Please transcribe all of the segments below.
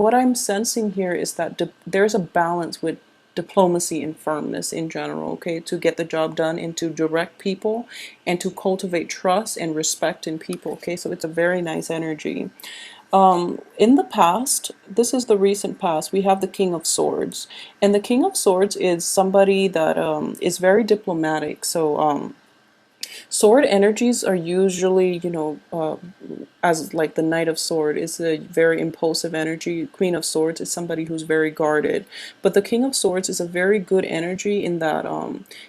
what I'm sensing here is that there's a balance with diplomacy and firmness in general, okay, to get the job done and to direct people and to cultivate trust and respect in people, okay, so it's a very nice energy. In the past, this is the recent past, we have the King of Swords, and the King of Swords is somebody that is very diplomatic. So sword energies are usually, as like the Knight of Sword is a very impulsive energy. Queen of Swords is somebody who's very guarded. But the King of Swords is a very good energy in that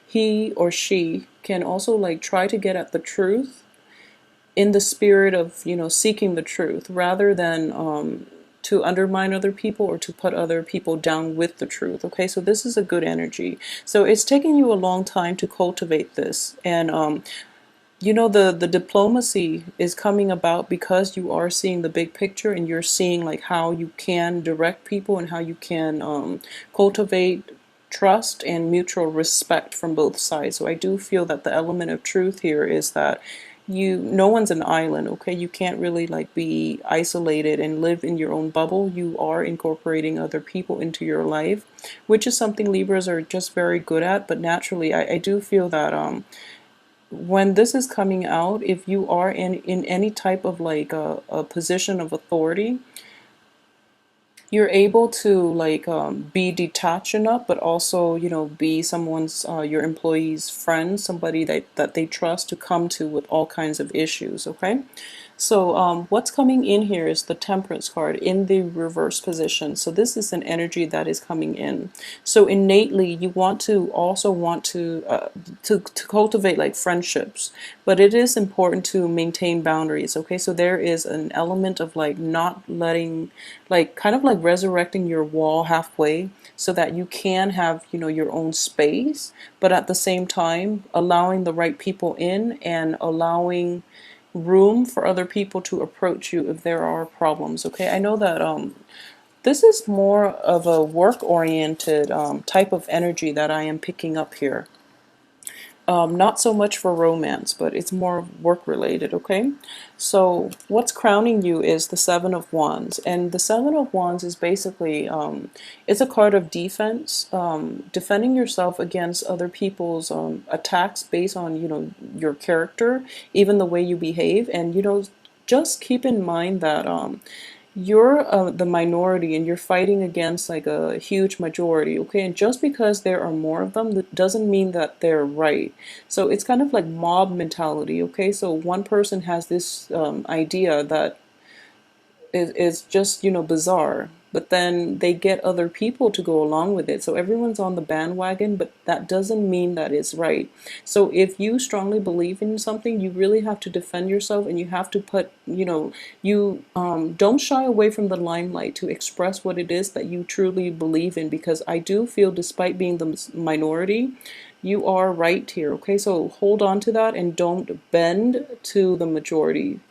he or she can also like try to get at the truth in the spirit of, seeking the truth rather than to undermine other people or to put other people down with the truth. Okay, so this is a good energy. So it's taking you a long time to cultivate this. And the diplomacy is coming about because you are seeing the big picture and you're seeing like how you can direct people and how you can cultivate trust and mutual respect from both sides. So I do feel that the element of truth here is that no one's an island, okay? You can't really like be isolated and live in your own bubble. You are incorporating other people into your life, which is something Libras are just very good at. But naturally, I do feel that when this is coming out, if you are in any type of like a position of authority, you're able to like be detached enough, but also be someone's your employee's friend, somebody that they trust to come to with all kinds of issues. Okay, so what's coming in here is the Temperance card in the reverse position. So this is an energy that is coming in. So innately, you also want to cultivate like friendships, but it is important to maintain boundaries. Okay, so there is an element of like not letting, like kind of like resurrecting your wall halfway so that you can have your own space, but at the same time allowing the right people in and allowing room for other people to approach you if there are problems. Okay, I know that this is more of a work oriented type of energy that I am picking up here. Not so much for romance, but it's more work related, okay? So what's crowning you is the Seven of Wands. And the Seven of Wands is basically, it's a card of defense, defending yourself against other people's attacks based on, your character, even the way you behave. And, just keep in mind that you're the minority and you're fighting against like a huge majority, okay? And just because there are more of them, that doesn't mean that they're right. So it's kind of like mob mentality, okay? So one person has this idea that is just bizarre, but then they get other people to go along with it, so everyone's on the bandwagon, but that doesn't mean that it's right. So if you strongly believe in something, you really have to defend yourself, and you have to put, you don't shy away from the limelight to express what it is that you truly believe in, because I do feel despite being the minority, you are right here, okay? So hold on to that and don't bend to the majority.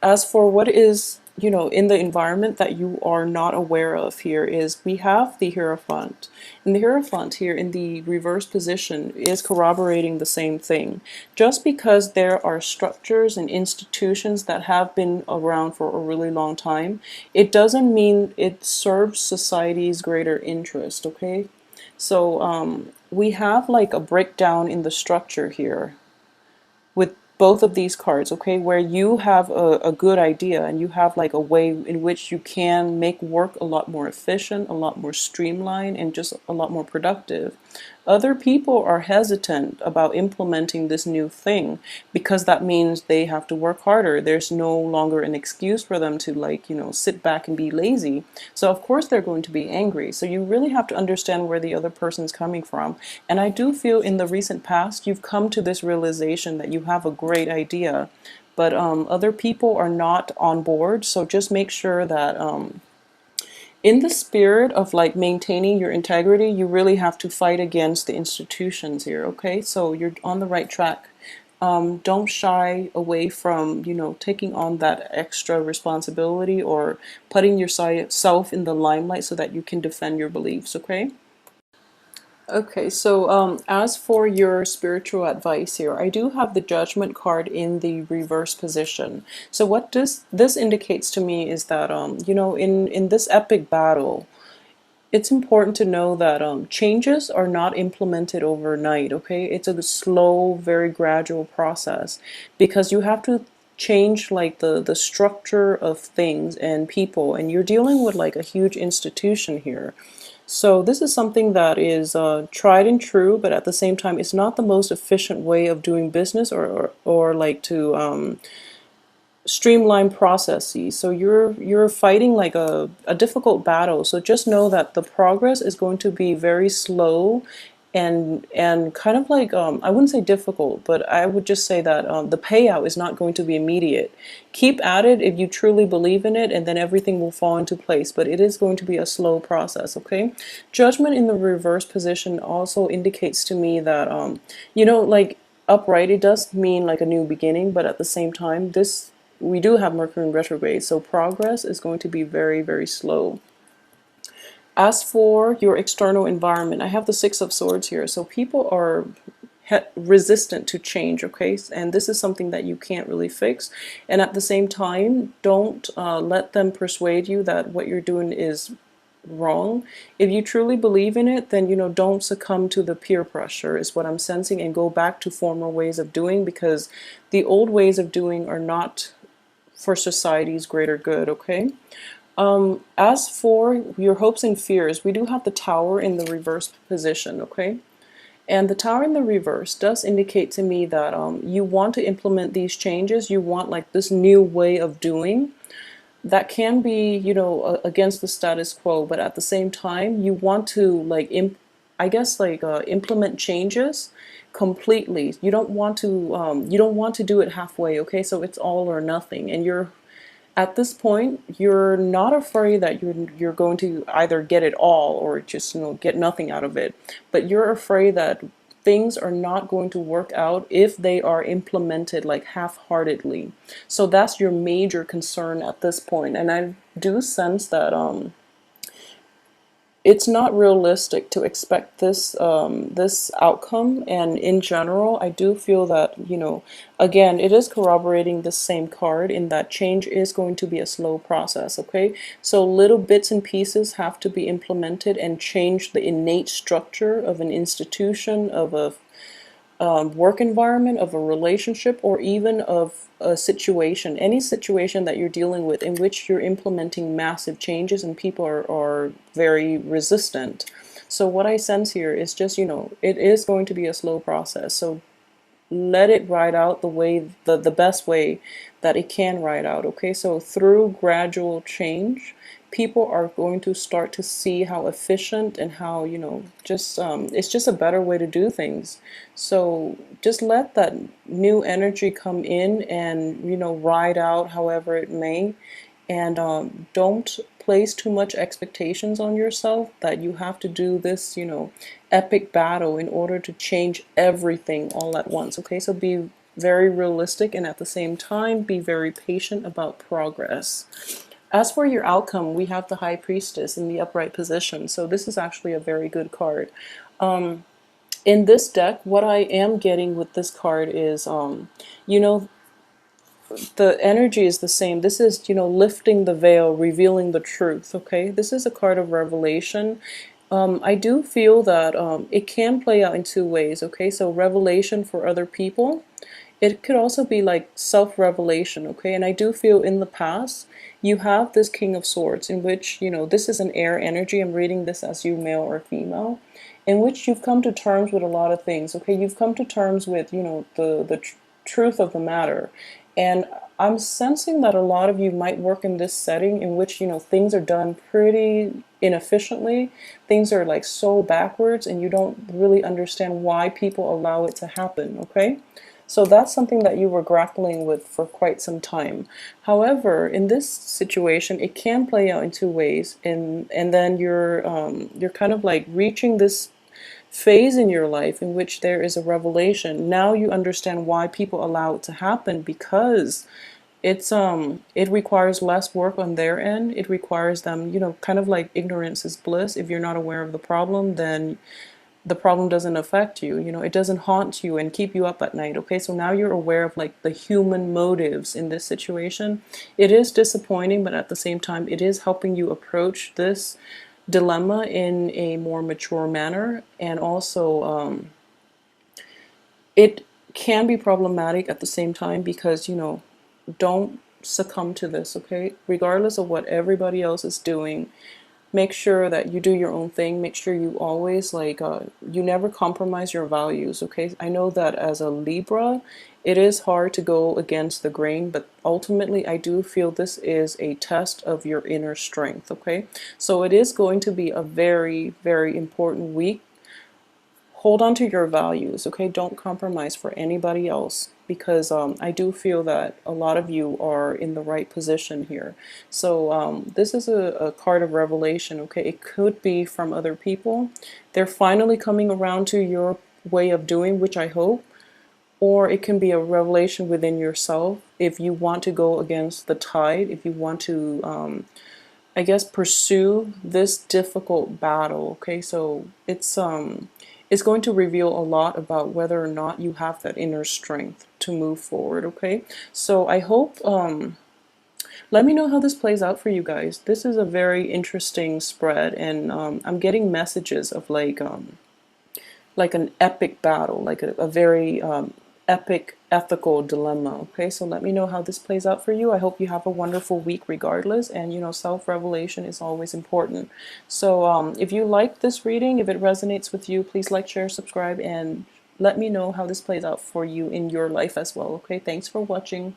As for what is, in the environment that you are not aware of, here is we have the Hierophant. And the Hierophant here in the reverse position is corroborating the same thing. Just because there are structures and institutions that have been around for a really long time, it doesn't mean it serves society's greater interest, okay? So we have like a breakdown in the structure here with both of these cards, okay, where you have a good idea and you have like a way in which you can make work a lot more efficient, a lot more streamlined, and just a lot more productive. Other people are hesitant about implementing this new thing because that means they have to work harder. There's no longer an excuse for them to like, sit back and be lazy. So of course they're going to be angry. So you really have to understand where the other person's coming from. And I do feel in the recent past, you've come to this realization that you have a great idea, but other people are not on board. So just make sure that in the spirit of like maintaining your integrity, you really have to fight against the institutions here, okay? So you're on the right track. Don't shy away from, taking on that extra responsibility or putting yourself in the limelight so that you can defend your beliefs, okay? Okay, so as for your spiritual advice here, I do have the Judgment card in the reverse position. So what this indicates to me is that in this epic battle, it's important to know that changes are not implemented overnight, okay? It's a slow, very gradual process because you have to change like the structure of things and people, and you're dealing with like a huge institution here. So this is something that is tried and true, but at the same time, it's not the most efficient way of doing business or like to streamline processes. So you're fighting like a difficult battle. So just know that the progress is going to be very slow and kind of like I wouldn't say difficult, but I would just say that the payout is not going to be immediate. Keep at it if you truly believe in it, and then everything will fall into place. But it is going to be a slow process, okay? Judgment in the reverse position also indicates to me that like upright, it does mean like a new beginning, but at the same time, this we do have Mercury in retrograde, so progress is going to be very, very slow. As for your external environment, I have the Six of Swords here. So people are resistant to change, okay? And this is something that you can't really fix. And at the same time, don't let them persuade you that what you're doing is wrong. If you truly believe in it, then don't succumb to the peer pressure is what I'm sensing, and go back to former ways of doing, because the old ways of doing are not for society's greater good, okay? As for your hopes and fears, we do have the Tower in the reverse position, okay? And the Tower in the reverse does indicate to me that you want to implement these changes. You want like this new way of doing that can be, against the status quo, but at the same time, you want to like, implement changes completely. You don't want to do it halfway, okay? So it's all or nothing, and you're at this point, you're not afraid that you're going to either get it all or just get nothing out of it, but you're afraid that things are not going to work out if they are implemented like half-heartedly. So that's your major concern at this point, and I do sense that it's not realistic to expect this outcome. And in general, I do feel that again, it is corroborating the same card in that change is going to be a slow process, okay? So little bits and pieces have to be implemented and change the innate structure of an institution, of a work environment, of a relationship, or even of a situation, any situation that you're dealing with in which you're implementing massive changes and people are very resistant. So what I sense here is just, it is going to be a slow process. So let it ride out the best way that it can ride out, okay? So through gradual change, people are going to start to see how efficient and how just it's just a better way to do things. So just let that new energy come in and ride out however it may, and don't place too much expectations on yourself that you have to do this epic battle in order to change everything all at once, okay? So be very realistic, and at the same time be very patient about progress. As for your outcome, we have the High Priestess in the upright position, so this is actually a very good card. In this deck, what I am getting with this card is you know the energy is the same. This is, lifting the veil, revealing the truth, okay? This is a card of revelation. I do feel that it can play out in two ways, okay? So revelation for other people. It could also be like self-revelation, okay? And I do feel in the past, you have this King of Swords in which, this is an air energy. I'm reading this as you male or female, in which you've come to terms with a lot of things, okay? You've come to terms with, the truth of the matter. And I'm sensing that a lot of you might work in this setting in which, things are done pretty inefficiently. Things are like so backwards, and you don't really understand why people allow it to happen, okay? So that's something that you were grappling with for quite some time. However, in this situation, it can play out in two ways, and then you're kind of like reaching this phase in your life in which there is a revelation. Now you understand why people allow it to happen, because it requires less work on their end. It requires them, kind of like ignorance is bliss. If you're not aware of the problem, then the problem doesn't affect you, you know, it doesn't haunt you and keep you up at night. Okay, so now you're aware of like the human motives in this situation. It is disappointing, but at the same time it is helping you approach this dilemma in a more mature manner. And also it can be problematic at the same time, because, you know, don't succumb to this. Okay, regardless of what everybody else is doing, make sure that you do your own thing. Make sure you always like you never compromise your values. Okay, I know that as a Libra it is hard to go against the grain, but ultimately I do feel this is a test of your inner strength. Okay, so it is going to be a very, very important week. Hold on to your values. Okay, don't compromise for anybody else, because I do feel that a lot of you are in the right position here. So this is a card of revelation. Okay, it could be from other people. They're finally coming around to your way of doing, which I hope. Or it can be a revelation within yourself. If you want to go against the tide, if you want to I guess pursue this difficult battle. Okay, so it's going to reveal a lot about whether or not you have that inner strength to move forward. Okay, so I hope let me know how this plays out for you guys. This is a very interesting spread, and I'm getting messages of like an epic battle, like a very epic ethical dilemma. Okay, so let me know how this plays out for you. I hope you have a wonderful week regardless, and you know, self-revelation is always important. So if you like this reading, if it resonates with you, please like, share, subscribe, and let me know how this plays out for you in your life as well. Okay, thanks for watching.